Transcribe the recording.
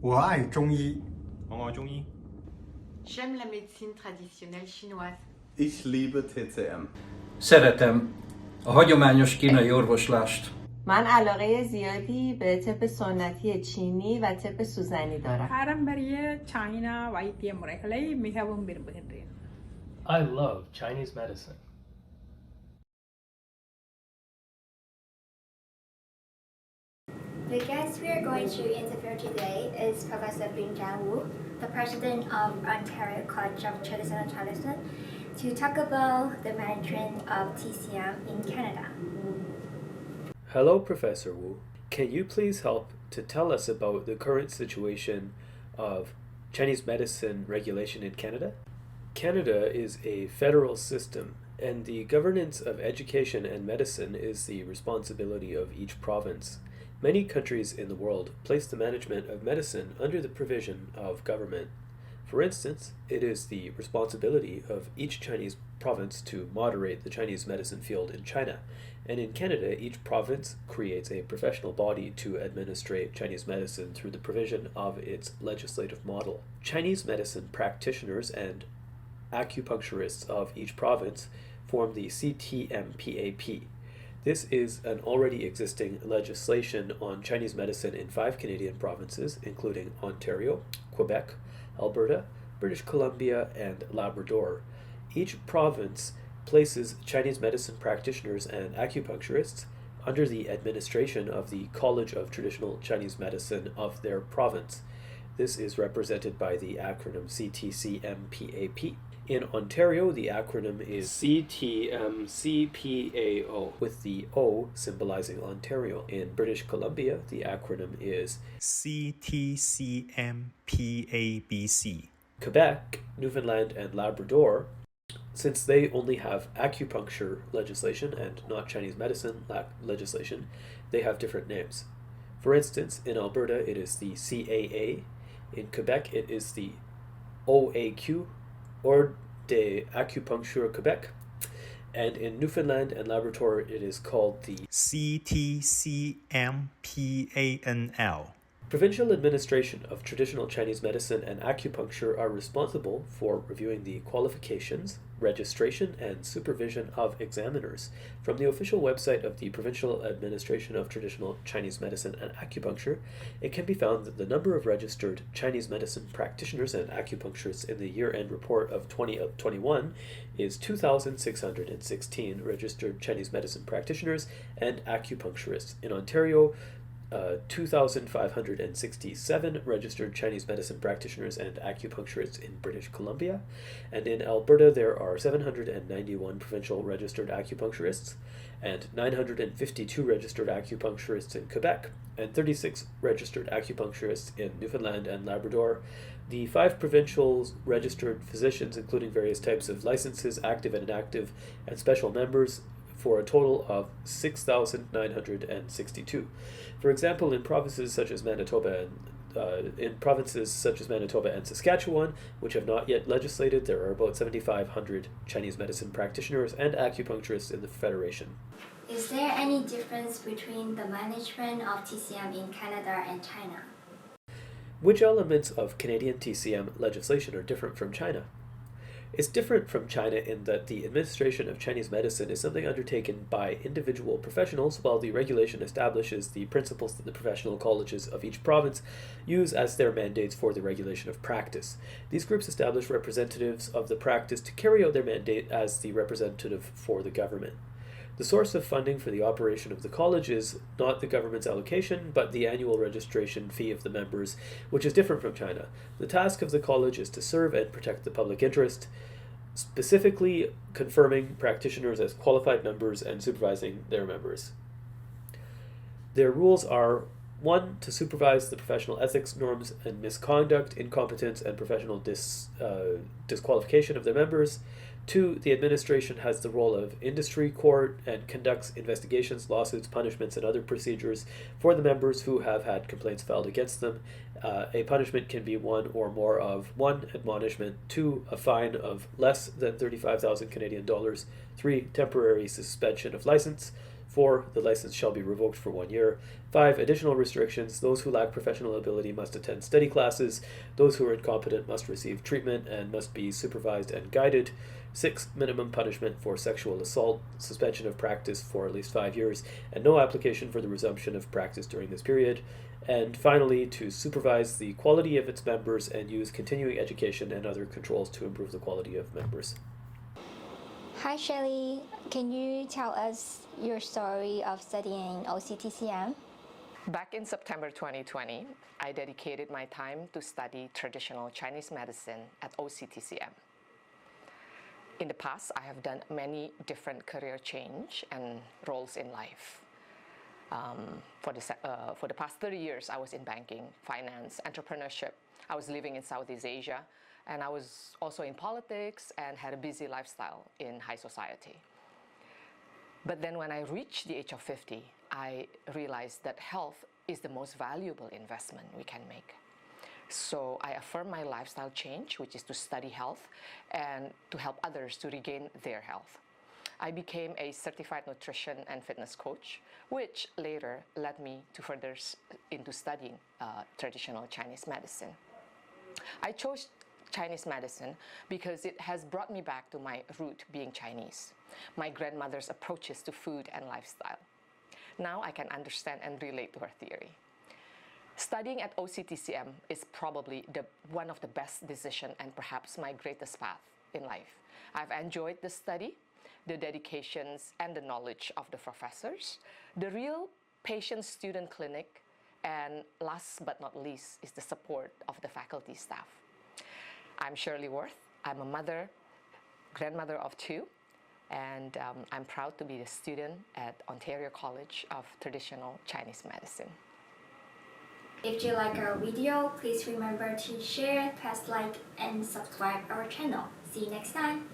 我爱中医。我愛中醫。 J'aime la médecine traditionnelle chinoise. Ich liebe TCM. Szeretem a hagyományos kínai orvoslást. من علاقه زیادی به طب سنتی چینی و طب سوزنی دارم. பாரம்பரிய China வைத்திய முறைகளை மிகவும் விரும்புகின்றேன். I love Chinese medicine. The guest we are going to interview today is Professor Binjian Wu, the president of Ontario College of Traditional Medicine, to talk about the management of TCM in Canada. Hello, Professor Wu. Can you please help to tell us about the current situation of Chinese medicine regulation in Canada? Canada is a federal system, and the governance of education and medicine is the responsibility of each province. Many countries in the world place the management of medicine under the provision of government. For instance, it is the responsibility of each Chinese province to moderate the Chinese medicine field in China, and in Canada, each province creates a professional body to administrate Chinese medicine through the provision of its legislative model. Chinese medicine practitioners and acupuncturists of each province form the CTM-PAP. This is an already existing legislation on Chinese medicine in 5 Canadian provinces, including Ontario, Quebec, Alberta, British Columbia, and Labrador. Each province places Chinese medicine practitioners and acupuncturists under the administration of the College of Traditional Chinese Medicine of their province. This is represented by the acronym CTCM-PAP. In Ontario, the acronym is CTM-CPAO, with the O symbolizing Ontario. In British Columbia, the acronym is CTCM-PABC. Quebec, Newfoundland, and Labrador, since they only have acupuncture legislation and not Chinese medicine legislation, they have different names. For instance, in Alberta, it is the CAA. In Quebec, it is the OAQ, Ordre d'Acupuncture Quebec, and in Newfoundland and Labrador it is called the CTCMPANL. Provincial Administration of Traditional Chinese Medicine and Acupuncture are responsible for reviewing the qualifications, registration, and supervision of examiners. From the official website of the Provincial Administration of Traditional Chinese Medicine and Acupuncture, it can be found that the number of registered Chinese medicine practitioners and acupuncturists in the year-end report of 2021 is 2,616 registered Chinese medicine practitioners and acupuncturists. In Ontario, 2,567 registered Chinese medicine practitioners and acupuncturists in British Columbia, and in Alberta there are 791 provincial registered acupuncturists and 952 registered acupuncturists in Quebec, and 36 registered acupuncturists in Newfoundland and Labrador. The 5 provincial registered physicians, including various types of licenses, active and inactive, and special members, for a total of 6,962. For example, in provinces such as Manitoba and Saskatchewan, which have not yet legislated, there are about 7,500 Chinese medicine practitioners and acupuncturists in the federation. Is there any difference between the management of TCM in Canada and China? Which elements of Canadian TCM legislation are different from China? It's different from China in that the administration of Chinese medicine is something undertaken by individual professionals, while the regulation establishes the principles that the professional colleges of each province use as their mandates for the regulation of practice. These groups establish representatives of the practice to carry out their mandate as the representative for the government. The source of funding for the operation of the college is not the government's allocation, but the annual registration fee of the members, which is different from China. The task of the college is to serve and protect the public interest, specifically confirming practitioners as qualified members and supervising their members. Their rules are: 1. To supervise the professional ethics, norms, and misconduct, incompetence, and professional disqualification of their members. 2. The administration has the role of industry court and conducts investigations, lawsuits, punishments, and other procedures for the members who have had complaints filed against them. A punishment can be one or more of 1. Admonishment, 2. A fine of less than 35,000 Canadian dollars, 3. Temporary suspension of license, 4. The license shall be revoked for 1 year. 5. Additional restrictions. Those who lack professional ability must attend study classes. Those who are incompetent must receive treatment and must be supervised and guided. 6. Minimum punishment for sexual assault, suspension of practice for at least 5 years, and no application for the resumption of practice during this period. And finally, to supervise the quality of its members and use continuing education and other controls to improve the quality of members. Hi Shelly, can you tell us your story of studying OCTCM? Back in September 2020, I dedicated my time to study traditional Chinese medicine at OCTCM. In the past, I have done many different career change and roles in life. For the past 30 years, I was in banking, finance, entrepreneurship. I was living in Southeast Asia, and I was also in politics and had a busy lifestyle in high society. But then when I reached the age of 50, I realized that health is the most valuable investment we can make. So I affirmed my lifestyle change, which is to study health and to help others to regain their health. I became a certified nutrition and fitness coach, which later led me to further into studying traditional Chinese medicine. I chose Chinese medicine because it has brought me back to my root being Chinese, my grandmother's approaches to food and lifestyle. Now I can understand and relate to her theory. Studying at OCTCM is probably one of the best decisions and perhaps my greatest path in life. I've enjoyed the study, the dedications and the knowledge of the professors, the real patient-student clinic, and last but not least is the support of the faculty staff. I'm Shirley Worth. I'm a mother, grandmother of 2, and I'm proud to be a student at Ontario College of Traditional Chinese Medicine. If you like our video, please remember to share, press like, and subscribe our channel. See you next time!